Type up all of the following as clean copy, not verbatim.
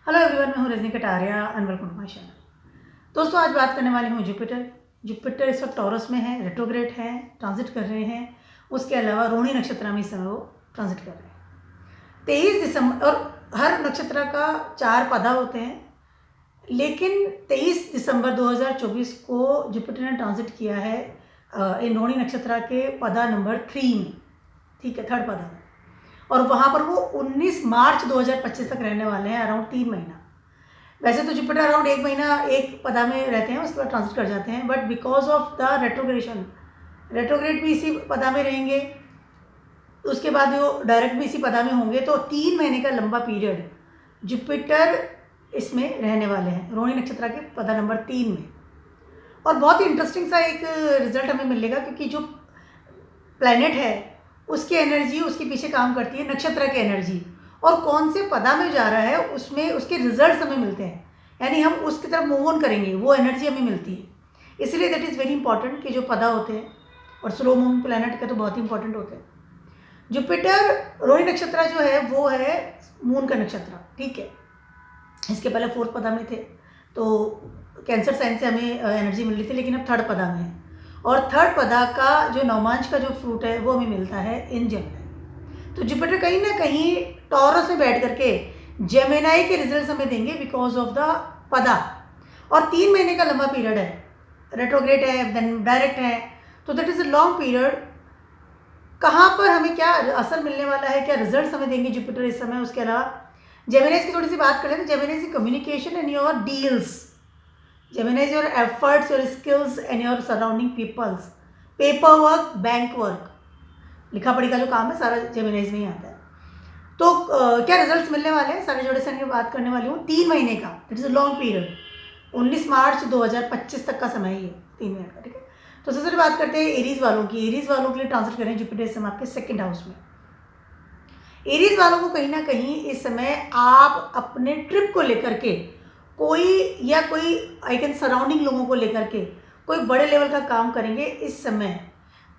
Hello everyone, मैं हूँ Rajni Kataria and welcome to my channel. दोस्तों, आज बात करने वाली हूँ जुपिटर इस वक्त टॉरस में है, रेट्रोग्रेड है, ट्रांजिट कर रहे हैं। उसके अलावा रोहिणी नक्षत्र में इस समय वो ट्रांजिट कर रहे हैं 23 दिसंबर। और हर नक्षत्र का 4 पदा होते हैं, लेकिन 23 दिसंबर 2024 को जुपिटर ने ट्रांजिट किया है इन रोहिणी नक्षत्र के पदा नंबर 3 में। ठीक है, थर्ड पदा में। और वहाँ पर वो 19 मार्च 2025 तक रहने वाले हैं, अराउंड 3 महीना। वैसे तो जुपिटर अराउंड 1 महीना एक पदा में रहते हैं, उसके बाद ट्रांजिट कर जाते हैं, but because of the retrograde भी इसी पदा में रहेंगे, उसके बाद वो डायरेक्ट भी इसी पदा में होंगे। तो 3 महीने का लंबा पीरियड जुपिटर इसमें रहने वाले हैं, रोहिणी नक्षत्र के पदा नंबर 3 में। और बहुत ही इंटरेस्टिंग सा एक रिजल्ट हमें मिलेगा, क्योंकि जो प्लैनेट है उसकी एनर्जी उसके पीछे काम करती है नक्षत्र की एनर्जी, और कौन से पदा में जा रहा है उसमें उसके रिजल्ट्स हमें मिलते हैं, यानी हम उसकी तरफ मूव ऑन करेंगे, वो एनर्जी हमें मिलती है। इसलिए दैट इज़ वेरी इंपॉर्टेंट कि जो पदा होते हैं, और स्लो मूविंग प्लैनेट के तो बहुत ही इंपॉर्टेंट होते हैं। जुपिटर रोहिणी नक्षत्र जो है वो है मून का नक्षत्र। ठीक है, इसके पहले 4th पदा में थे, तो कैंसर साइन से हमें एनर्जी मिल रही थी, लेकिन अब 3rd पदा में है। और 3rd पदा का जो नवमांश का जो फ्रूट है वो हमें मिलता है इन जेमिनाई। तो जुपिटर कहीं ना कहीं टॉरस में बैठ करके जेमिनाई के रिजल्ट्स हमें देंगे बिकॉज ऑफ द पदा। और 3 महीने का लंबा पीरियड है, रेट्रोग्रेड है, देन डायरेक्ट है, तो that is a long period. कहाँ पर हमें क्या असर मिलने वाला है, क्या रिजल्ट्स हमें देंगे जुपिटर इस समय। उसके अलावा जेमिनाइज की थोड़ी सी बात करें तो Gemini's communication and your deals, Gemini's your efforts, your skills and your surrounding peoples, paper work, bank work, लिखा पढ़ी का जो काम है सारा जेमिनाइज में ही आता है। तो क्या रिजल्ट्स मिलने वाले हैं, सारे जोड़े से बात करने वाली हूँ। 3 महीने का, that is a long period, 19 मार्च 2025 तक का समय ही है, 3 महीने का। ठीक है, तो सबसे पहले बात करते हैं एरीज वालों की। एरीज वालों के लिए ट्रांसलेट करें जुपिटर इस समय आपके 2nd हाउस में। एरीज वालों को कहीं ना कहीं इस समय आप अपने ट्रिप को लेकर के कोई आई कैन सराउंडिंग लोगों को लेकर के कोई बड़े लेवल का काम करेंगे इस समय।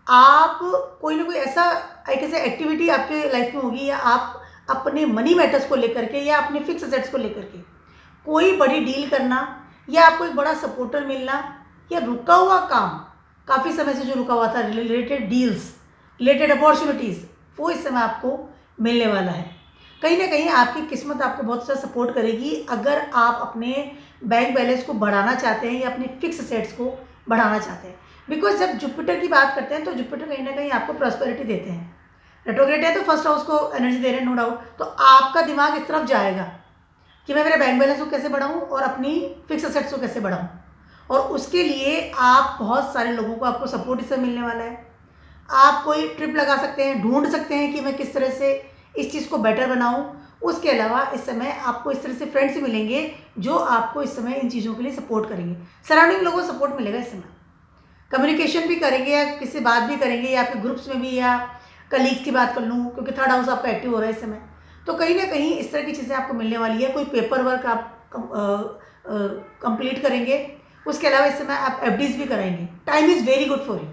आप कोई ना कोई ऐसा आई कैन से एक्टिविटी आपके लाइफ में होगी, या आप अपने मनी मैटर्स को लेकर के या अपने फिक्स एसेट्स को लेकर के कोई बड़ी डील करना, या आपको एक बड़ा सपोर्टर मिलना, या रुका हुआ काम, काफ़ी समय से जो रुका हुआ था, रिलेटेड डील्स, रिलेटेड अपॉर्चुनिटीज़, वो इस समय आपको मिलने वाला है। कहीं ना कहीं आपकी किस्मत आपको बहुत ज़्यादा सपोर्ट करेगी अगर आप अपने बैंक बैलेंस को बढ़ाना चाहते हैं या अपने फिक्स एसेट्स को बढ़ाना चाहते हैं। बिकॉज जब जुपिटर की बात करते हैं तो जुपिटर कहीं ना कहीं आपको प्रॉस्पेरिटी देते हैं। रेट्रोग्रेड है तो फर्स्ट हाउस को एनर्जी दे रहे हैं, नो डाउट। तो आपका दिमाग इस तरफ जाएगा कि मैं मेरे बैंक बैलेंस को कैसे बढ़ाऊँ और अपनी फिक्स एसेट्स को कैसे बढ़ाऊँ, और उसके लिए आप बहुत सारे लोगों को आपको सपोर्ट इससे मिलने वाला है। आप कोई ट्रिप लगा सकते हैं, ढूंढ सकते हैं कि मैं किस तरह से इस चीज़ को बेटर बनाऊं। उसके अलावा इस समय आपको इस तरह से फ्रेंड्स मिलेंगे जो आपको इस समय इन चीज़ों के लिए सपोर्ट करेंगे। सराउंडिंग लोगों को सपोर्ट मिलेगा इस समय, कम्युनिकेशन भी करेंगे या किसी से बात भी करेंगे, या आपके ग्रुप्स में भी, या कलीग्स की बात कर लूँ, क्योंकि 3rd हाउस आपका एक्टिव हो रहा है इस समय। तो कहीं ना कहीं इस तरह की चीज़ें आपको मिलने वाली है। कोई पेपर वर्क आप कंप्लीट करेंगे। उसके अलावा इस समय आप एफडीज भी कराएंगे। Time is very good for you.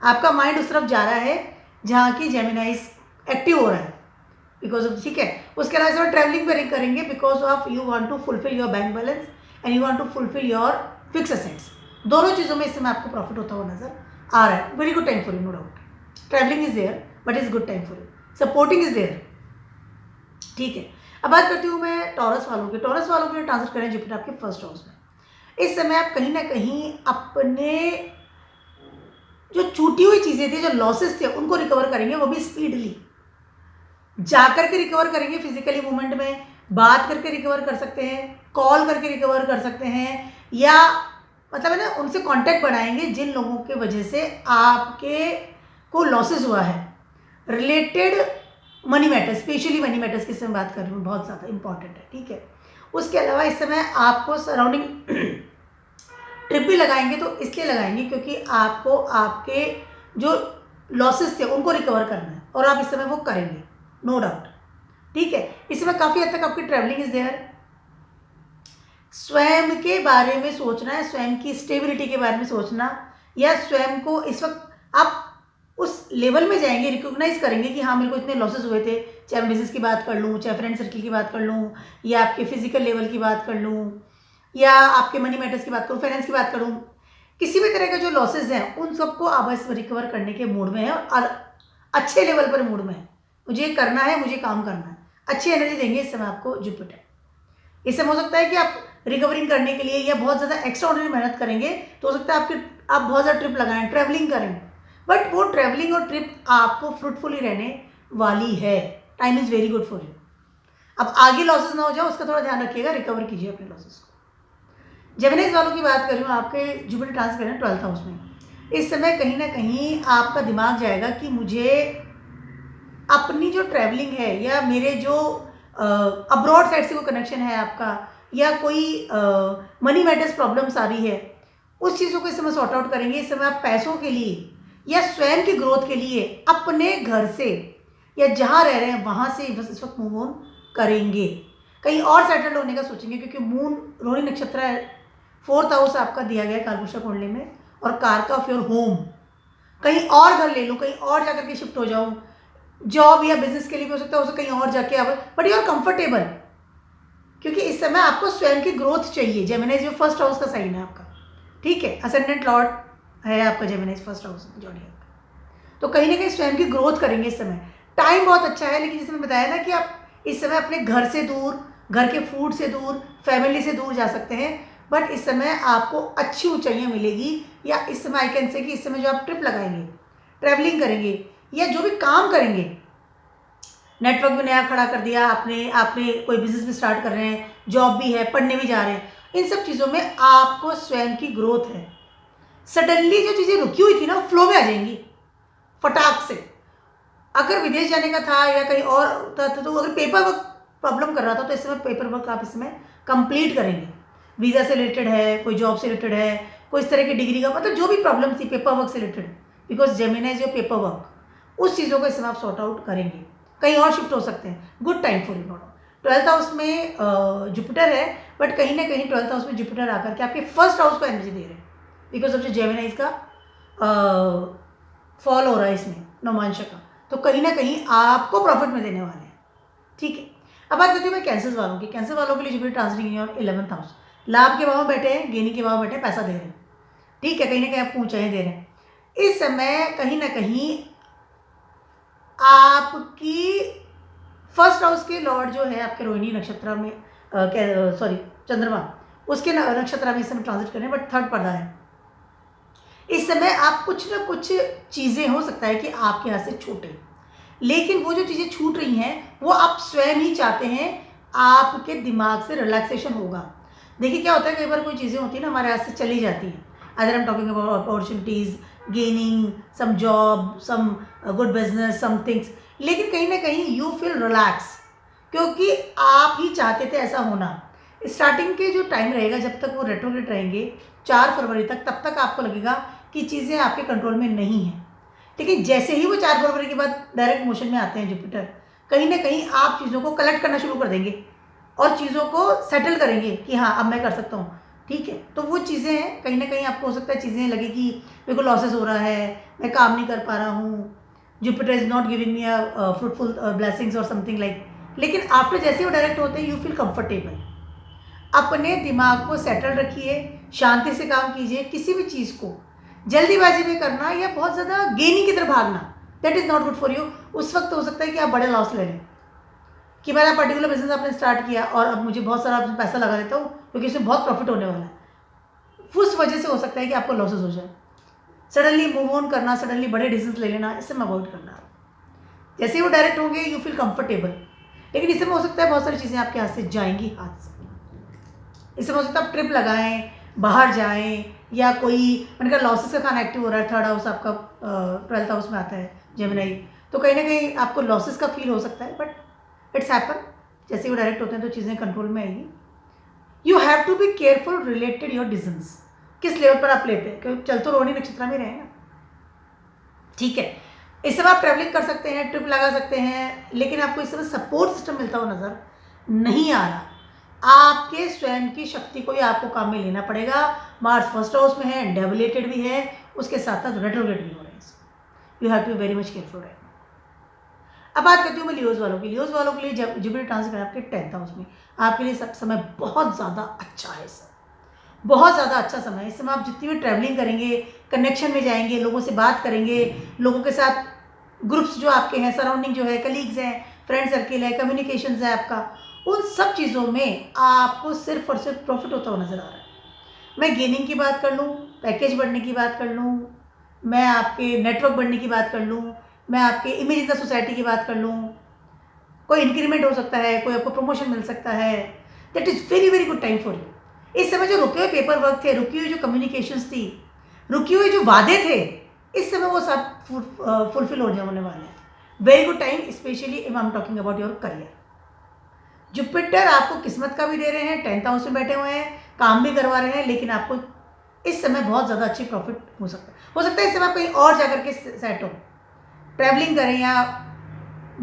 आपका माइंड उस तरफ जा रहा है जहाँ की जेमिनाइज एक्टिव हो रहा है बिकॉज ऑफ, ठीक है। उसके अलावा इसमें ट्रैवलिंग भी करेंगे because of you want to fulfil your bank balance and you want to fulfil your fix assets. दोनों चीज़ों में इस समय आपको प्रॉफिट होता हुआ नजर आ रहा है। Very good time for you, no doubt. Travelling is there but is good time for you, supporting is there. ठीक है, अब बात करती हूँ मैं टॉरस वालों की। टॉरस वालों के लिए ट्रांसफर करें जुपिटर आपके फर्स्ट हाउस में। इस समय आप कहीं ना कहीं अपने जो छूटी हुई चीज़ें थी, जो लॉसेस थे, उनको रिकवर करेंगे, वो भी स्पीडली जाकर के रिकवर करेंगे। फिजिकली मूवमेंट में बात करके रिकवर कर सकते हैं, कॉल करके रिकवर कर सकते हैं, या मतलब है ना, उनसे कांटेक्ट बनाएंगे जिन लोगों के वजह से आपके को लॉसेस हुआ है, related money matters, specially money matters की समय बात कर रही हूँ, बहुत ज़्यादा इंपॉर्टेंट है। ठीक है, उसके अलावा इस समय आपको सराउंडिंग ट्रिप भी लगाएंगे, तो इसलिए लगाएंगे क्योंकि आपको आपके जो लॉसेस थे उनको रिकवर करना है, और आप इस समय वो करेंगे, नो डाउट। ठीक है, इस समय काफ़ी हद तक आपकी ट्रैवलिंग इज देयर। स्वयं के बारे में सोचना है, स्वयं की स्टेबिलिटी के बारे में सोचना, या स्वयं को इस वक्त आप उस लेवल में जाएंगे, रिकॉग्नाइज करेंगे कि हाँ मेरे को इतने लॉसेस हुए थे, चाहे मैं बिजनेस की बात कर लूँ, चाहे फ्रेंड सर्किल की बात कर लूँ, या आपके फिजिकल लेवल की बात कर लूँ, या आपके मनी मैटर्स की बात करूँ, फाइनेंस की बात करूँ, किसी भी तरह के जो लॉसेज हैं उन सबको आप बस रिकवर करने के मूड में है और अच्छे लेवल पर मूड में है। मुझे करना है, मुझे काम करना है, अच्छी एनर्जी देंगे इस समय आपको जुपिटर। इस समय हो सकता है कि आप रिकवरिंग करने के लिए या बहुत ज़्यादा एक्स्ट्रा ऑर्डिनरी मेहनत करेंगे, तो हो सकता है आप बहुत ज़्यादा ट्रिप लगाएं, ट्रैवलिंग करें, बट वो ट्रैवलिंग और ट्रिप आपको फ्रूटफुल ही रहने वाली है। Time is very good for you. अब आगे लॉसेस ना हो जाए उसका थोड़ा ध्यान रखिएगा, रिकवर कीजिए अपने लॉसेस को। जेमिनीज वालों की बात कर रही हूँ, आपके जुपिटर ट्रांसिट कर रहे हैं 12th हाउस में। इस समय कहीं ना कहीं आपका दिमाग जाएगा कि मुझे अपनी जो ट्रैवलिंग है या मेरे जो अब्रॉड साइड से कोई कनेक्शन है आपका, या कोई मनी मैटर्स प्रॉब्लम्स आ रही है, उस चीज़ों को इस समय सॉर्ट आउट करेंगे। इस समय आप पैसों के लिए या स्वयं की ग्रोथ के लिए अपने घर से या जहाँ रह रहे हैं वहाँ से बस इस वक्त मूव ऑन करेंगे, कहीं और सेटल्ड होने का सोचेंगे, क्योंकि मून रोहिणी नक्षत्र है, 4th हाउस आपका दिया गया है कालपुरुषा कुंडली में, और कारका ऑफ योर होम। कहीं और घर ले लूँ, कहीं और जाकर के शिफ्ट हो जाऊँ, जॉब या बिजनेस के लिए भी हो सकता है, उसे कहीं और जाके आप, बट यू आर कंफर्टेबल, क्योंकि इस समय आपको स्वयं की ग्रोथ चाहिए। जेमिनीज जो 1st हाउस का साइन है आपका, ठीक है, असेंडेंट लॉर्ड है आपका जेमिनीज 1st हाउस जॉडियक, तो कहीं ना कहीं स्वयं की ग्रोथ करेंगे इस समय। टाइम बहुत अच्छा है, लेकिन जैसे मैं बताया ना कि आप इस समय अपने घर से दूर, घर के फूड से दूर, फैमिली से दूर जा सकते हैं, बट इस समय आपको अच्छी ऊंचाइयाँ मिलेगी, या इस समय आई कैन से कि इस समय जो आप ट्रिप लगाएंगे, ट्रैवलिंग करेंगे, या जो भी काम करेंगे, नेटवर्क भी नया खड़ा कर दिया आपने, कोई बिजनेस भी स्टार्ट कर रहे हैं, जॉब भी है, पढ़ने भी जा रहे हैं, इन सब चीज़ों में आपको स्वयं की ग्रोथ है। सडनली जो चीज़ें रुकी हुई थी ना, फ्लो में आ जाएंगी फटाक से। अगर विदेश जाने का था या कहीं और था, तो अगर पेपर वर्क प्रॉब्लम कर रहा था, तो इस समय पेपर वर्क आप इस समय कंप्लीट करेंगे। वीज़ा से रिलेटेड है, कोई जॉब से रिलेटेड है, कोई इस तरह की डिग्री का, मतलब जो भी प्रॉब्लम थी पेपर वर्क से related, because Gemini is your paper work, उस चीज़ों को इस समय आप सॉर्ट आउट करेंगे, कहीं और शिफ्ट हो सकते हैं। Good time for you not. 12th house में जुपिटर है, बट कहीं ना कहीं 12th हाउस में जुपिटर आकर के आपके 1st हाउस को एनर्जी दे रहे हैं, बिकॉज ऑफ जो जेमिनी इसका फॉल हो रहा है इसमें नवमांश का, तो कहीं ना कहीं आपको प्रॉफिट में देने वाले हैं, ठीक है। अब बात करती हूँ मैं कैंसर वालों की। कैंसर वालों के लिए जुपिटर ट्रांसिटिंग और 11th हाउस, लाभ के भाव में बैठे हैं, गेनी के भाव में बैठे हैं, पैसा दे रहे हैं, ठीक है, कहीं ना कहीं आपको ऊंचाइयाँ दे रहे हैं। इस समय कहीं ना कहीं आपकी 1st हाउस के लॉर्ड जो है आपके रोहिणी नक्षत्र में, सॉरी चंद्रमा, उसके नक्षत्र में इस समय ट्रांजिट कर रहे हैं, बट 3rd पर्दा है। इस समय आप कुछ ना कुछ चीज़ें हो सकता है कि आपके हाथ से छूटे, लेकिन वो जो चीज़ें छूट रही हैं वो आप स्वयं ही चाहते हैं, आपके दिमाग से रिलैक्सेशन होगा। देखिए क्या होता है, कई बार कोई चीज़ें होती है ना हमारे हाथ से चली जाती हैं, other I am talking about opportunities, gaining some job, some good business, some things, लेकिन कहीं ना कहीं यू फील रिलैक्स, क्योंकि आप ही चाहते थे ऐसा होना। स्टार्टिंग के जो टाइम रहेगा, जब तक वो रेट्रोग्रेड रहेंगे 4 फरवरी तक, तब तक आपको लगेगा कि चीज़ें आपके कंट्रोल में नहीं हैं, लेकिन जैसे ही वो 4 फरवरी के बाद डायरेक्ट मोशन में आते हैं जुपिटर, कहीं ना कहीं आप चीज़ों को कलेक्ट करना शुरू कर देंगे और चीज़ों को सेटल करेंगे कि हाँ अब मैं कर सकता हूँ, ठीक है। तो वो चीज़ें हैं, कहीं ना कहीं आपको हो सकता है चीज़ें लगे कि मेरे को लॉसेस हो रहा है, मैं काम नहीं कर पा रहा हूँ, Jupiter is not giving me a fruitful blessings और समथिंग लाइक, लेकिन आफ्टर जैसे वो डायरेक्ट होते हैं यू फील कंफर्टेबल। अपने दिमाग को सेटल रखिए, शांति से काम कीजिए। किसी भी चीज़ को जल्दीबाजी में करना या बहुत ज़्यादा गेनिंग की तरफ भागना, that is not good for you. उस वक्त हो सकता है कि आप बड़े लॉस ले लें, कि मेरा पर्टिकुलर बिजनेस आपने स्टार्ट किया और अब मुझे बहुत सारा पैसा लगा देता हूँ क्योंकि इसमें बहुत प्रॉफिट होने वाला है, उस वजह से हो सकता है कि आपको लॉसेस हो जाए। सडनली मूव ऑन करना, सडनली बड़े डिसीजन ले लेना, इससे मैं अवॉइड करना। जैसे ही वो डायरेक्ट होंगे यू फील कंफर्टेबल, लेकिन इसमें हो सकता है बहुत सारी चीज़ें आपके हाथ से जाएंगी, हाथ से। इसमें हो सकता है आप ट्रिप लगाएं, बाहर जाएं, या कोई मैंने कहा लॉसेस का खाना एक्टिव हो रहा है, 3rd हाउस आपका 12th हाउस में आता है जेमिनी, तो कहीं ना कहीं आपको लॉसेस का फील हो सकता है, बट इट्स हैपन। जैसे वो डायरेक्ट होते हैं तो चीज़ें कंट्रोल में आएगी। You have to be careful related your decisions, किस लेवल पर आप लेते हैं, क्योंकि चल तो रोहिणी नक्षत्र में रहे ना, ठीक है। इस समय आप ट्रैवलिंग कर सकते हैं, ट्रिप लगा सकते हैं, लेकिन आपको इस समय सपोर्ट सिस्टम मिलता हुआ नजर नहीं आ रहा। आपके स्वयं की शक्ति को ही आपको काम में लेना पड़ेगा। मार्स 1st हाउस में है, डेबिलेटेड भी है, उसके साथ साथ रेट्रोग्रेड भी हो रहे हैं, you have to be very much careful right. अब बात करती हूँ मैं लियोज वालों की। लियोज वालों के लिए जब जुपिटर ट्रांजिट है आपके 10th हाउस में, आपके लिए सब समय बहुत ज़्यादा अच्छा है। सर बहुत ज़्यादा अच्छा समय है। इस समय आप जितनी भी ट्रैवलिंग करेंगे, कनेक्शन में जाएंगे, लोगों से बात करेंगे, लोगों के साथ ग्रुप्स जो आपके हैं, सराउंडिंग जो है, कलीग्स हैं, फ्रेंड सर्किल है, कम्युनिकेशन है आपका, उन सब चीज़ों में आपको सिर्फ और सिर्फ प्रॉफिट होता हुआ नज़र आ रहा है। मैं गेनिंग की बात कर लूँ, पैकेज बढ़ने की बात कर लूँ, मैं आपके नेटवर्क बढ़ने की बात कर लूँ, मैं आपके इमेज इन द सोसाइटी की बात कर लूँ, कोई इंक्रीमेंट हो सकता है, कोई आपको प्रमोशन मिल सकता है, that is very very good time for you. इस समय जो रुके हुए पेपर वर्क थे, रुकी हुई जो कम्युनिकेशंस थी, रुकी हुई जो वादे थे, इस समय वो सब फुलफिल होने वाले हैं। Very good time, specially I am talking about your career. Jupiter आपको किस्मत का भी दे रहे हैं, 10th हाउस में बैठे हुए हैं, काम भी करवा रहे हैं, लेकिन आपको इस समय बहुत ज़्यादा अच्छी प्रॉफिट हो सकता है इस समय आप कहीं और जाकर के सेट हो, ट्रैवलिंग करें या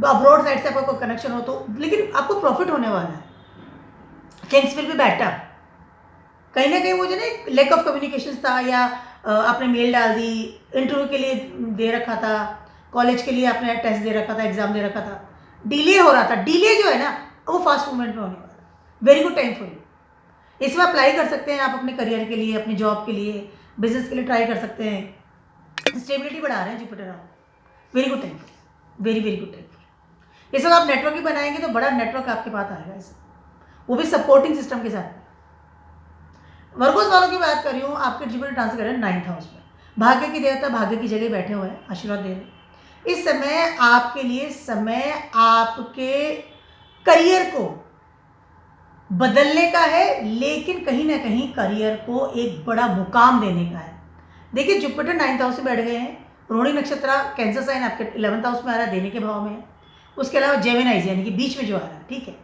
अब्रॉड साइड से आपका कोई कनेक्शन हो तो, लेकिन आपको प्रॉफिट होने वाला है। Things will be better. कहीं ना कहीं वो जो ना लैक ऑफ कम्युनिकेशन था, या आपने मेल डाल दी, इंटरव्यू के लिए दे रखा था, कॉलेज के लिए आपने टेस्ट दे रखा था, एग्जाम दे रखा था, डिले हो रहा था, डिले जो है ना वो फास्ट मूवमेंट में होने वाला है। Very good time for you. इसमें अप्लाई कर सकते हैं आप अपने करियर के लिए, अपनी जॉब के लिए, बिजनेस के लिए ट्राई कर सकते हैं। स्टेबिलिटी बढ़ा रहे हैं जुपिटर आप। Very good time for, very very good time for. इस वक्त आप नेटवर्क भी बनाएंगे तो बड़ा नेटवर्क आपके पास आएगा इस, वो भी सपोर्टिंग सिस्टम के साथ। वर्गोस वालों की बात कर रही हूँ, आपके जुपिटर ट्रांसिट कर रहे हैं 9th हाउस में, भाग्य की देवता भाग्य की जगह बैठे हुए हैं, आशीर्वाद दे रहे हैं। इस समय आपके लिए समय आपके करियर को बदलने का है, लेकिन कहीं ना कहीं करियर को एक बड़ा मुकाम देने का है। देखिए जुपिटर 9th हाउस में बैठ गए हैं, रोहिणी नक्षत्र कैंसर साइन आपके 11th हाउस में आ रहा है, देने के भाव में है। उसके अलावा जेमिनाइज यानी कि बीच में जो आ रहा है, ठीक है,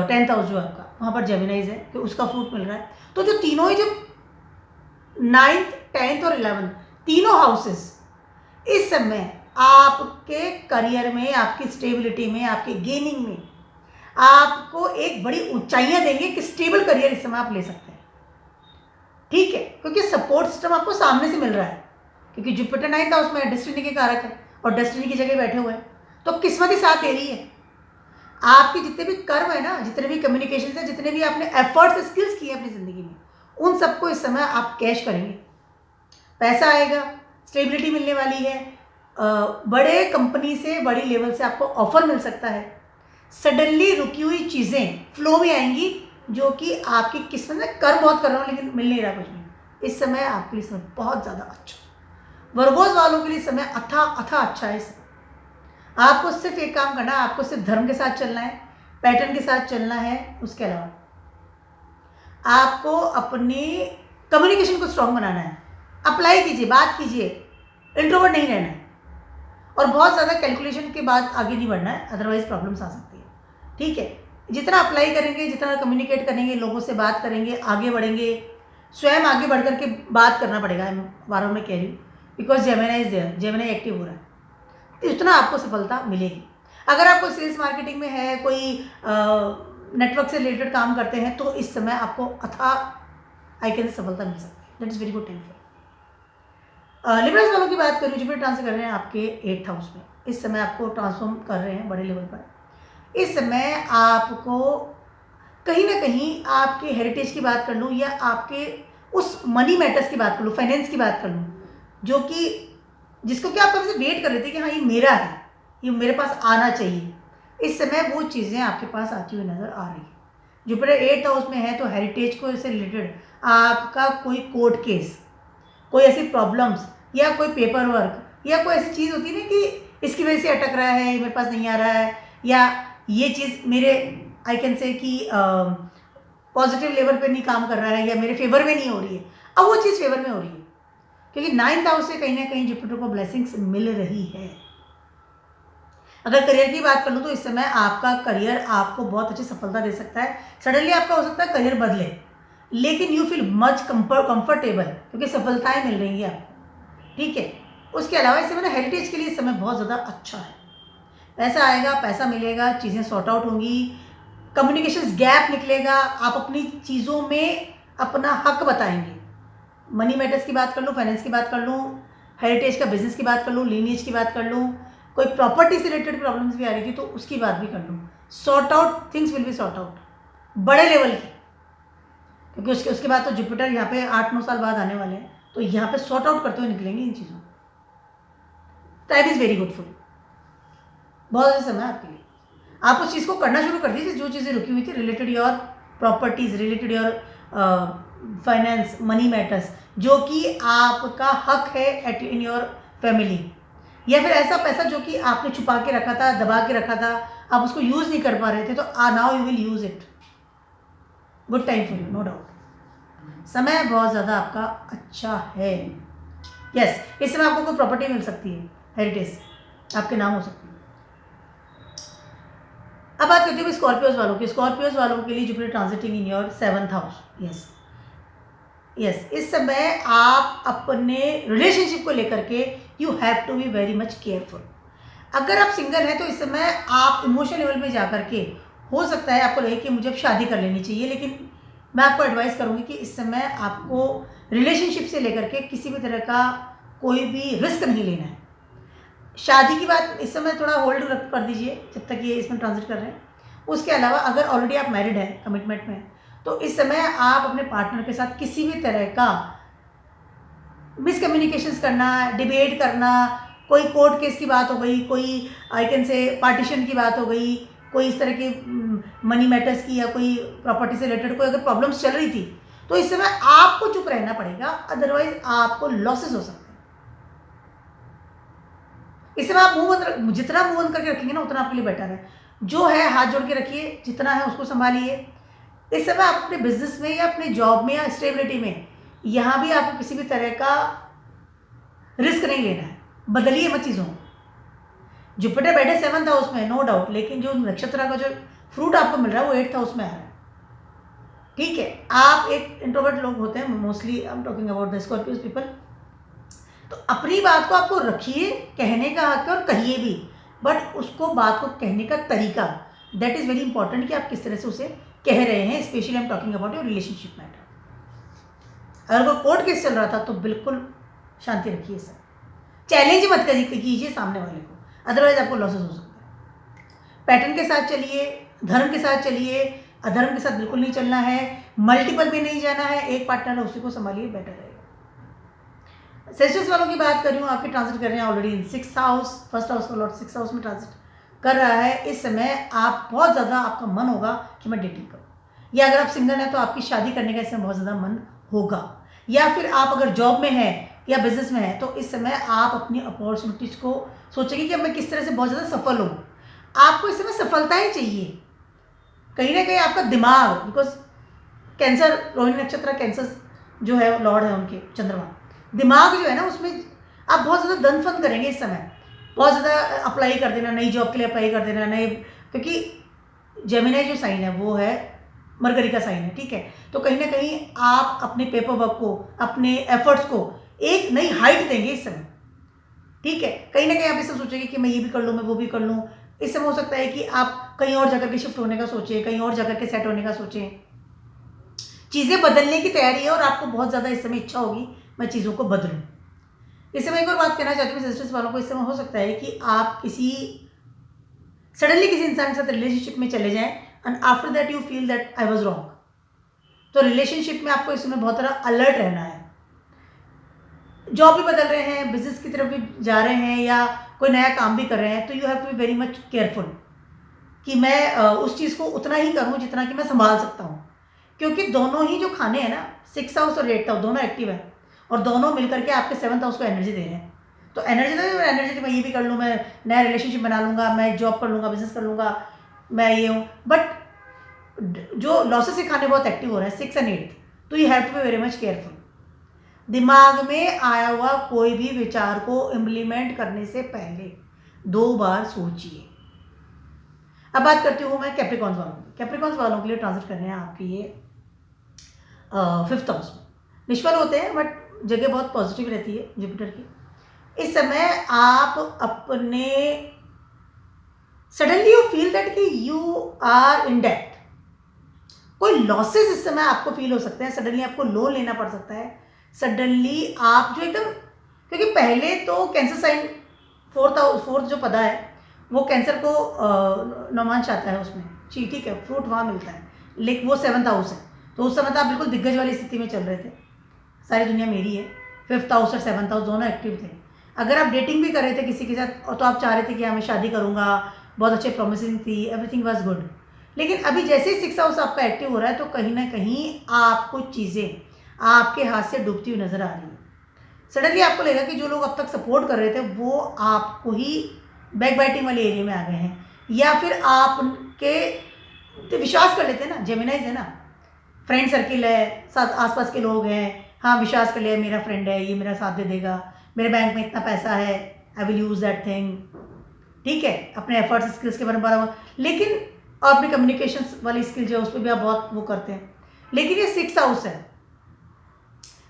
10th हाउस जो है आपका, वहाँ पर जेमिनाइज है कि उसका फ्रूट मिल रहा है। तो जो तीनों ही जो 9th 10th और 11th तीनों हाउसेस इस समय आपके करियर में, आपकी स्टेबिलिटी में, आपके गेनिंग में आपको एक बड़ी ऊंचाइयां देंगे कि स्टेबल करियर इस समय आप ले सकते हैं, ठीक है, क्योंकि सपोर्ट सिस्टम आपको सामने से मिल रहा है, क्योंकि जुपिटर 9th हाउस में डेस्टिनी के कारक है और डेस्टिनी की जगह बैठे हुए हैं, तो किस्मत ही साथ दे रही है। आपके जितने भी कर्म है ना, जितने भी कम्युनिकेशन है, जितने भी आपने एफर्ट्स स्किल्स किए अपनी ज़िंदगी में, उन सबको इस समय आप कैश करेंगे, पैसा आएगा, स्टेबिलिटी मिलने वाली है, बड़े कंपनी से, बड़ी लेवल से आपको ऑफर मिल सकता है, सडनली रुकी हुई चीज़ें फ्लो में आएंगी, जो कि आपकी किस्मत में कर्म बहुत कर रहा हूँ लेकिन मिल नहीं रहा कुछ भी। इस समय आपके लिए समय बहुत ज़्यादा अच्छा। वर्गोस वालों के लिए समय अथा अथा अच्छा है। आपको सिर्फ एक काम करना है, आपको सिर्फ धर्म के साथ चलना है, पैटर्न के साथ चलना है। उसके अलावा आपको अपनी कम्युनिकेशन को स्ट्रांग बनाना है, अप्लाई कीजिए, बात कीजिए, इंट्रोवर्ट नहीं रहना है, और बहुत ज़्यादा कैलकुलेशन के बाद आगे नहीं बढ़ना है, अदरवाइज प्रॉब्लम्स आ सकती है, ठीक है। जितना अप्लाई करेंगे, जितना कम्युनिकेट करेंगे, लोगों से बात करेंगे, आगे बढ़ेंगे, स्वयं आगे बढ़ करके बात करना पड़ेगा, बार मैं कह रही हूँ, because Gemini is there, Gemini active हो रहा है, तो इतना आपको सफलता मिलेगी। अगर आप कोई सेल्स मार्केटिंग में है, कोई नेटवर्क से रिलेटेड काम करते हैं, तो इस समय आपको अथा आई कैन सफलता मिल सकती है। That is very good time for. Liberals वालों की बात करूँ, जुपिटर ट्रांसफर कर रहे हैं आपके 8th हाउस में, इस समय आपको ट्रांसफॉर्म कर रहे हैं बड़े लेवल पर। इस समय आपको कहीं ना कहीं आपके हेरिटेज की बात कर लूँ, या आपके उस मनी मैटर्स की बात कर लूँ, फाइनेंस की बात कर लूँ, जो कि जिसको कि आप कभी से वेट कर रहे थे कि हाँ ये मेरा है, ये मेरे पास आना चाहिए, इस समय वो चीज़ें आपके पास आती हुई नज़र आ रही है। जुपिटर 8th हाउस में है, तो हेरिटेज को से रिलेटेड आपका कोई कोर्ट केस, कोई ऐसी प्रॉब्लम्स, या कोई पेपर वर्क, या कोई ऐसी चीज़ होती है ना कि इसकी वजह से अटक रहा है, मेरे पास नहीं आ रहा है, या ये चीज़ मेरे आई कैन से कि पॉजिटिव लेवल पे नहीं काम कर रहा है, या मेरे फेवर में नहीं हो रही है, अब वो चीज़ फेवर में हो रही है, क्योंकि 9th हाउस से कहीं ना कहीं जुपिटर को ब्लेसिंग्स मिल रही है। अगर करियर की बात कर लूँ, तो इस समय आपका करियर आपको बहुत अच्छी सफलता दे सकता है। सडनली आपका हो सकता है करियर बदले, लेकिन यू फील मच कंफर्टेबल, क्योंकि सफलताएं मिल रही हैं आपको, ठीक है। उसके अलावा इस समय ना हेरिटेज के लिए इस समय बहुत ज़्यादा अच्छा है, पैसा आएगा, पैसा मिलेगा, चीज़ें सॉर्ट आउट होंगी, कम्युनिकेशन गैप निकलेगा, आप अपनी चीज़ों में अपना हक बताएंगे। मनी मैटर्स की बात कर लूँ, फाइनेंस की बात कर लूँ, हेरिटेज का बिजनेस की बात कर लूँ, लीनिएज की बात कर लूँ, कोई प्रॉपर्टी से रिलेटेड प्रॉब्लम्स भी आ रही थी तो उसकी बात भी कर लूँ, sort out things will be sort out बड़े लेवल की, क्योंकि उसके बाद तो जुपिटर यहाँ पे 8-9 साल बाद आने वाले हैं, तो यहाँ पे सॉर्ट आउट करते हुए निकलेंगे इन चीज़ों। Time is very good for you, बहुत अच्छा समय आपके लिए। आप उस चीज़ को करना शुरू कर दीजिए जो चीज़ें रुकी हुई थी, related your properties, related your finance, money matters, जो कि आपका हक है एट इन योर फैमिली, या फिर ऐसा पैसा जो कि आपने छुपा के रखा था, दबा के रखा था, आप उसको यूज़ नहीं कर पा रहे थे, तो now you will use it. Good time for you, no doubt. समय बहुत ज़्यादा आपका अच्छा है। यस, इस समय आपको कोई प्रॉपर्टी मिल सकती है, हेरिटेज आपके नाम हो सकती है। अब बात करती हूँ स्कॉर्पियोज वालों की। स्कॉर्पियोज वालों के लिए Jupiter transiting in your 7th house. Yes, इस समय आप अपने रिलेशनशिप को लेकर के you have to be very much careful. अगर आप सिंगल हैं तो इस समय आप इमोशनल लेवल में जाकर के, हो सकता है आपको लगे कि मुझे अब शादी कर लेनी चाहिए, लेकिन मैं आपको एडवाइस करूँगी कि इस समय आपको रिलेशनशिप से लेकर के किसी भी तरह का कोई भी रिस्क नहीं लेना है। शादी की बात इस समय थोड़ा होल्ड कर दीजिए जब तक ये इसमें ट्रांजिट कर रहे हैं। उसके अलावा अगर ऑलरेडी आप मैरिड हैं, कमिटमेंट में, तो इस समय आप अपने पार्टनर के साथ किसी भी तरह का मिसकम्युनिकेशंस करना, डिबेट करना, कोई कोर्ट केस की बात हो गई, कोई आई कैन से पार्टीशन की बात हो गई, कोई इस तरह की मनी मैटर्स की या कोई प्रॉपर्टी से रिलेटेड कोई अगर प्रॉब्लम्स चल रही थी, तो इस समय आपको चुप रहना पड़ेगा, अदरवाइज आपको लॉसेस हो सकते हैं। इस समय आप जितना मूव ऑन करके रखेंगे ना उतना आपके लिए बेटर है। जो है हाथ जोड़ के रखिए, जितना है उसको संभालिए। इस समय आप अपने बिजनेस में या अपने जॉब में या स्टेबिलिटी में, यहाँ भी आपको किसी भी तरह का रिस्क नहीं लेना है। बदलिए मत चीज़ों। जुपिटर बैठे 7th हाउस में, नो डाउट, लेकिन जो नक्षत्र का जो फ्रूट आपको मिल रहा है वो 8th हाउस में आ रहा है। ठीक है, आप एक इंट्रोवर्ट लोग होते हैं mostly, I am talking about the Scorpios people, तो अपनी बात को आपको रखिए, कहने का हक है और कहिए भी, बट उसको बात को कहने का तरीका, दैट इज़ वेरी इंपॉर्टेंट कि आप किस तरह से उसे कह रहे हैं। Specially I am talking about your relationship matter. अगर कोई कोर्ट केस चल रहा था तो बिल्कुल शांति रखिए सर, चैलेंज मत कीजिए सामने वाले को, अदरवाइज आपको लॉसेस हो सकता है। पैटर्न के साथ चलिए, धर्म के साथ चलिए, अधर्म के साथ बिल्कुल नहीं चलना है, मल्टीपल में नहीं जाना है, एक पार्टनर है उसी को संभालिए, बेटर रहेगा। सेशंस वालों की बात कर रही हूँ, आपके ट्रांजिट कर रहे हैं already in 6th house, 1st house का लॉर्ड 6th हाउस में ट्रांजिट कर रहा है। इस समय आप बहुत ज़्यादा, आपका मन होगा कि मैं डेटिंग करूँ, या अगर आप सिंगल हैं तो आपकी शादी करने का इस समय बहुत ज़्यादा मन होगा, या फिर आप अगर जॉब में हैं या बिजनेस में हैं तो इस समय आप अपनी अपॉर्चुनिटीज को सोचेंगे कि अब मैं किस तरह से बहुत ज़्यादा सफल हूँ। आपको इस समय सफलता ही चाहिए। कहीं ना कहीं आपका दिमाग, बिकॉज कैंसर, रोहिणी नक्षत्र कैंसर जो है लॉर्ड है उनके चंद्रमा, दिमाग जो है ना उसमें आप बहुत ज़्यादा धन फन करेंगे इस समय, बहुत ज़्यादा अप्लाई कर देना, नई जॉब के लिए अप्लाई कर देना, नए, क्योंकि जेमिनी जो साइन है वो है मरकरी का साइन है, ठीक है, तो कहीं ना कहीं आप अपने पेपर वर्क को, अपने एफर्ट्स को एक नई हाइट देंगे इस समय। ठीक है, कहीं ना कहीं आप इससे सोचेंगे कि मैं ये भी कर लूँ, मैं वो भी कर लूँ। इस समय हो सकता है कि आप कहीं और जाकर के शिफ्ट होने का सोचें, कहीं और जाकर के सेट होने का सोचें, चीज़ें बदलने की तैयारी है और आपको बहुत ज़्यादा इस समय इच्छा होगी मैं चीज़ों को बदलूँ। इस समय एक और बात कहना चाहती हूँ सिस्टर्स वालों को, इस समय हो सकता है कि आप सडनली किसी इंसान के साथ रिलेशनशिप में चले जाएं and after that you feel that I was wrong. तो रिलेशनशिप में आपको इस समय बहुत ज़्यादा अलर्ट रहना है। जॉब भी बदल रहे हैं, बिजनेस की तरफ भी जा रहे हैं, या कोई नया काम भी कर रहे हैं, तो you have to be very much careful कि मैं उस चीज़ को उतना ही करूँ जितना कि मैं संभाल सकता हूँ, क्योंकि दोनों ही जो खाने हैं ना, 6th हाउस और 8th हाउस दोनों एक्टिव है और दोनों मिलकर के आपके 7th हाउस को एनर्जी दे रहे हैं। तो एनर्जी मैं ये भी कर लूँ, मैं नया रिलेशनशिप बना लूँगा, मैं जॉब कर लूँगा, बिजनेस कर लूँगा, मैं ये हूँ, बट जो लॉसेस से खाने बहुत एक्टिव हो रहे हैं 6th and 8th, तो you have to be very much careful. दिमाग में आया हुआ कोई भी विचार को इम्प्लीमेंट करने से पहले 2 बार सोचिए। अब बात करती हूँ मैं कैप्रिकॉन्स वालों की। कैप्रिकॉन्स वालों के लिए ट्रांजिट कर रहे हैं आपके ये 5th हाउस में। निष्फल होते हैं बट जगह बहुत पॉजिटिव रहती है जुपिटर की। इस समय आप अपने सडनली यू फील दैट कि यू आर इन डेट, कोई लॉसेस इस समय आपको फील हो सकते हैं, सडनली आपको लोन लेना पड़ सकता है, सडनली आप जो एकदम क्योंकि पहले तो कैंसर साइन फोर्थ जो पदा है वो कैंसर को नौमांश आता है उसमें, ठीक है, फ्रूट वहाँ मिलता है, लेकिन वो 7th हाउस है। तो उस समय तो आप बिल्कुल दिग्गज वाली स्थिति में चल रहे थे, सारी दुनिया मेरी है। 5th हाउस और 7th हाउस दोनों एक्टिव थे। अगर आप डेटिंग भी कर रहे थे किसी के साथ और तो आप चाह रहे थे कि हाँ मैं शादी करूँगा, बहुत अच्छे प्रोमिसिंग थी, एवरीथिंग वाज गुड, लेकिन अभी जैसे ही 6th हाउस आपका एक्टिव हो रहा है तो कहीं ना कहीं आपको चीज़ें आपके हाथ से डूबती हुई नजर आ रही है। सडनली आपको लगेगा कि जो लोग अब तक सपोर्ट कर रहे थे वो आपको ही बैक बाइटिंग वाले एरिया में आ गए हैं, या फिर आपके तो विश्वास कर लेते हैं ना, जेमिनाइज है ना, फ्रेंड सर्किल है, साथ आसपास के लोग हैं, हाँ विश्वास कर लिया मेरा फ्रेंड है, ये मेरा साथ दे देगा, मेरे बैंक में इतना पैसा है, I will use that thing, ठीक है, अपने एफर्ट्स स्किल्स के बारे में बड़ा, लेकिन अपनी कम्युनिकेशन वाली स्किल जो है उस पर भी आप बहुत वो करते हैं। लेकिन ये 6th हाउस है,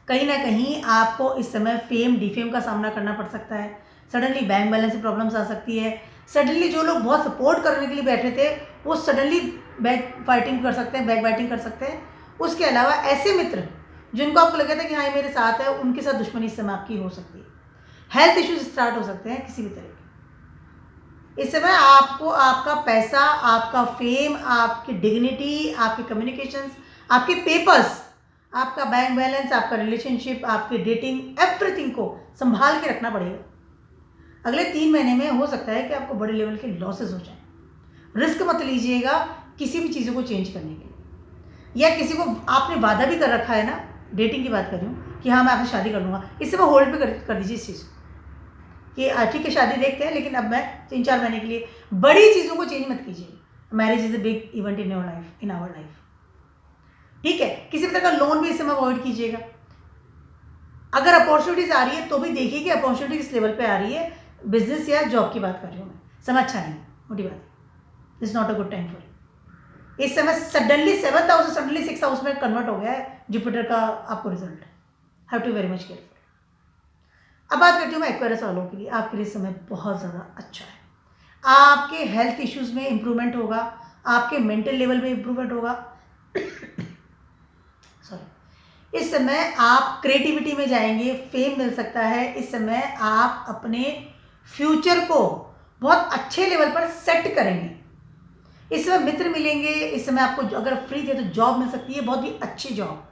कहीं ना कहीं आपको इस समय फेम डिफेम का सामना करना पड़ सकता है, सडनली बैंक बैलेंस से प्रॉब्लम्स आ सकती है, सडनली जो लोग बहुत सपोर्ट करने के लिए बैठे थे वो सडनली बैक फाइटिंग कर सकते हैं, बैक बाइटिंग कर सकते हैं। उसके अलावा ऐसे मित्र जिनको आपको लगा था कि हाँ ये मेरे साथ है, उनके साथ दुश्मनी इस समय आपकी हो सकती है। हेल्थ इश्यूज स्टार्ट हो सकते हैं किसी भी तरह के। इस समय आपको आपका पैसा, आपका फेम, आपकी डिग्निटी, आपके कम्युनिकेशंस, आपके पेपर्स, आपका बैंक बैलेंस, आपका रिलेशनशिप, आपकी डेटिंग, एवरीथिंग को संभाल के रखना पड़ेगा। अगले 3 महीने में हो सकता है कि आपको बड़े लेवल के लॉसेस हो जाए। रिस्क मत लीजिएगा किसी भी चीज़ों को चेंज करने के लिए, या किसी को आपने वादा भी कर रखा है ना, डेटिंग की बात कर रही हूँ कि हाँ मैं आपसे शादी कर लूँगा, इस समय होल्ड पे कर दीजिए इस चीज़ को कि ठीक है शादी देखते हैं, लेकिन अब मैं 3-4 महीने के लिए बड़ी चीज़ों को चेंज मत कीजिए। Marriage is a big event in your life, in our life, ठीक है। किसी तरह का लोन भी इस समय अवॉइड कीजिएगा। अगर अपॉर्चुनिटीज आ रही है तो भी देखिए कि अपॉर्चुनिटी किस लेवल पे आ रही है, बिजनेस या जॉब की बात कर रही हूँ मैं, समय अच्छा नहीं, मोटी बात है, it's not a good time for you. इस समय suddenly 7th house suddenly 6th house में कन्वर्ट हो गया है जुपिटर का आपको result, have to very much careful. अब बात करती हूँ मैं एक्वेरियस वालों के लिए, आपके लिए समय बहुत ज़्यादा अच्छा है। आपके हेल्थ इश्यूज में इंप्रूवमेंट होगा, आपके मेंटल लेवल में इंप्रूवमेंट होगा सॉरी, इस समय आप क्रिएटिविटी में जाएंगे, फेम मिल सकता है। इस समय आप अपने फ्यूचर को बहुत अच्छे लेवल पर सेट करेंगे। इस समय मित्र मिलेंगे, इस समय आपको अगर फ्री थे तो जॉब मिल सकती है, बहुत ही अच्छी जॉब।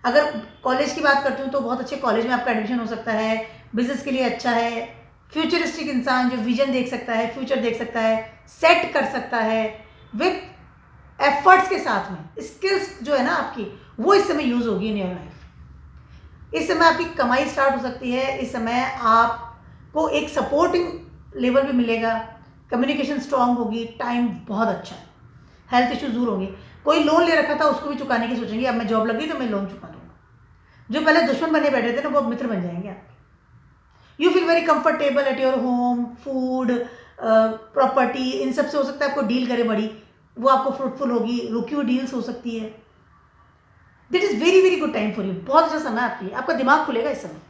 अगर कॉलेज की बात करती हूँ तो बहुत अच्छे कॉलेज में आपका एडमिशन हो सकता है, बिजनेस के लिए अच्छा है। फ्यूचरिस्टिक इंसान जो विजन देख सकता है, फ्यूचर देख सकता है, सेट कर सकता है विथ एफर्ट्स के साथ में, स्किल्स जो है ना आपकी वो इस समय यूज होगी इन योर लाइफ। इस समय आपकी कमाई स्टार्ट हो सकती है, इस समय आपको एक सपोर्टिंग लेवल भी मिलेगा, कम्युनिकेशन स्ट्रांग होगी, टाइम बहुत अच्छा है, हेल्थ इश्यूज दूर होंगे। कोई लोन ले रखा था उसको भी चुकाने की सोचेंगे, अब मैं जॉब लगी तो मैं लोन चुका दूंगा। जो पहले दुश्मन बने बैठे थे ना वो अब मित्र बन जाएंगे आपके। You feel very comfortable at your home, food, property, इन सब से हो सकता है आपको डील करे बड़ी, वो आपको फ्रूटफुल होगी, रुकी हुई डील्स हो सकती है। This is very very good time for you, बहुत अच्छा समय आपके लिए, आपका दिमाग खुलेगा इस समय।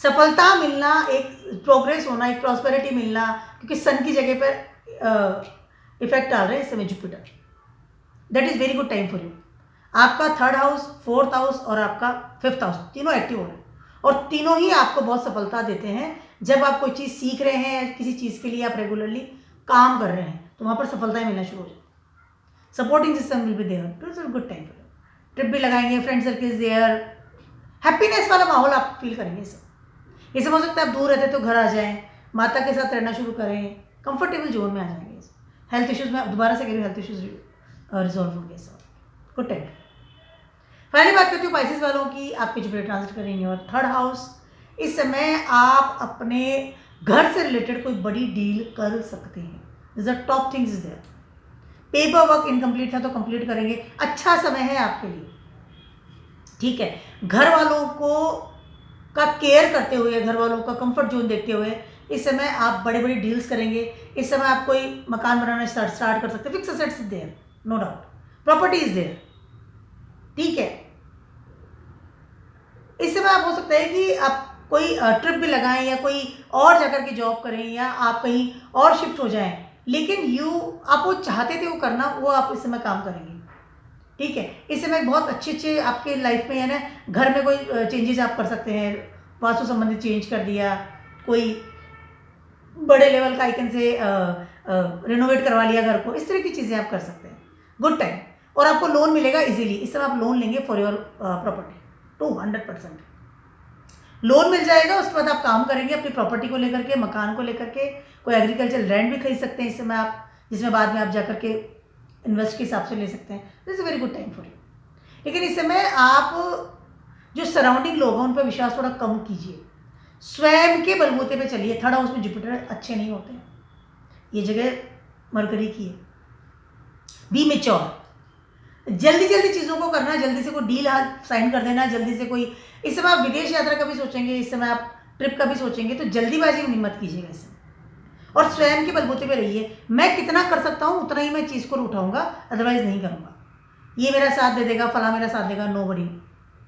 सफलता मिलना, एक प्रोग्रेस होना, एक प्रॉस्पेरिटी मिलना, क्योंकि सन की जगह पर इफेक्ट डाल रहे हैं इस समय Jupiter. That is very good time for you. आपका 3rd हाउस, 4th हाउस और आपका 5th हाउस तीनों एक्टिव हो रहे हैं, और तीनों ही आपको बहुत सफलता देते हैं। जब आप कोई चीज़ सीख रहे हैं, किसी चीज़ के लिए आप रेगुलरली काम कर रहे हैं तो वहाँ पर सफलताएं मिलना शुरू हो जाए। Supporting system will be there, it's a good time for you. Trip भी लगाएंगे, फ्रेंड सर्किल्स देयर, हैप्पीनेस वाला माहौल आप फील करेंगे। इसे हो सकता है आप दूर रहते तो घर आ जाएं, माता के साथ रहना शुरू करें, कंफर्टेबल जोन में आ जाएंगे। हेल्थ इश्यूज में दोबारा से कह रही हूँ, हेल्थ इश्यूज रिजॉल्व होंगे सर, गुड टाइम। फाइनली बात करती हूँ पाइसेस वालों की, आपके जुपिटर ट्रांजिट करेंगे और 3rd हाउस। इस समय आप अपने घर से रिलेटेड कोई बड़ी डील कर सकते हैं, this are top things is there. Paper work incomplete था तो कंप्लीट करेंगे, अच्छा समय है आपके लिए, ठीक है। घर वालों को का केयर करते हुए, घर वालों का कंफर्ट जोन देखते हुए इस समय आप बड़े बड़े डील्स करेंगे। इस समय आप कोई मकान बनाना स्टार्ट कर सकते हैं, fix assets is there, no doubt, property is there, ठीक है। इस समय आप हो सकता है कि आप कोई ट्रिप भी लगाएं या कोई और जाकर के जॉब करें या आप कहीं और शिफ्ट हो जाएं, लेकिन आप वो चाहते थे वो करना, वो आप इस समय काम करेंगे, ठीक है। इस समय बहुत अच्छे अच्छे आपके लाइफ में है ना, घर में कोई चेंजेस आप कर सकते हैं, वास्तु संबंधित चेंज कर दिया, कोई बड़े लेवल का आइकन से रिनोवेट करवा लिया घर को, इस तरह की चीज़ें आप कर सकते हैं। गुड टाइम, और आपको लोन मिलेगा इजीली। इस समय आप लोन लेंगे फॉर योर प्रॉपर्टी 200% लोन मिल जाएगा। उसके बाद आप काम करेंगे अपनी प्रॉपर्टी को लेकर के, मकान को लेकर के। कोई एग्रीकल्चर लैंड भी खरीद सकते हैं इस समय आप, जिसमें बाद में आप जाकर के इन्वेस्ट के हिसाब से ले सकते हैं। This is a very good time for you. लेकिन इस समय आप जो सराउंडिंग लोग हैं उन पर विश्वास थोड़ा कम कीजिए, स्वयं के बलबूते पे चलिए। थर्ड हाउस में जुपिटर अच्छे नहीं होते, ये जगह मरकरी की है। बी मेच्योर, जल्दी जल्दी चीज़ों को करना, जल्दी से कोई डील साइन कर देना, जल्दी से कोई, इस समय आप विदेश यात्रा का भी सोचेंगे, इस समय आप ट्रिप का भी सोचेंगे, तो जल्दीबाजी में मत कीजिएगा इस समय, और स्वयं के बलबूते पे रहिए। मैं कितना कर सकता हूँ उतना ही मैं चीज़ को उठाऊंगा, अदरवाइज नहीं करूँगा। ये मेरा साथ दे देगा, फला मेरा साथ देगा, नोबडी।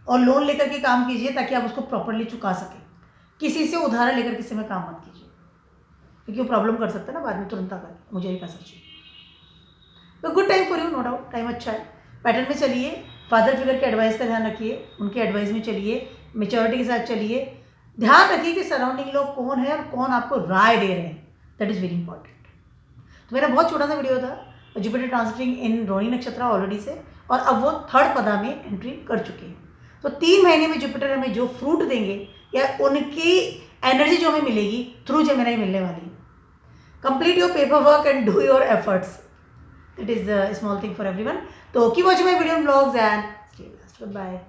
और लोन लेकर के काम कीजिए ताकि आप उसको प्रॉपरली चुका सकें। किसी से उधार लेकर किसी में काम मत कीजिए, क्योंकि वो प्रॉब्लम कर सकता है ना बाद में, तुरंत आकर मुझे ही पैसा चाहिए। तो good time for you, no doubt, time अच्छा है। पैटर्न में चलिए, फादर फिगर के एडवाइस का ध्यान रखिए, उनके एडवाइस में चलिए, मेच्योरिटी के साथ चलिए। ध्यान रखिए कि सराउंडिंग लोग कौन है और कौन आपको राय दे रहे हैं, दैट इज़ वेरी इंपॉर्टेंट। तो मेरा बहुत छोटा सा वीडियो था जुपिटर ट्रांजिटिंग इन रोहिणी नक्षत्र ऑलरेडी से, और अब वो थर्ड पदा में एंट्री कर चुके हैं। तो 3 महीने में जुपिटर हमें जो फ्रूट देंगे या उनकी एनर्जी जो हमें मिलेगी थ्रू जेमिनी मिलने वाली है। Complete your paper work and do your efforts, it is a small thing for everyone. तो keep watching my video blogs and stay blessed, bye.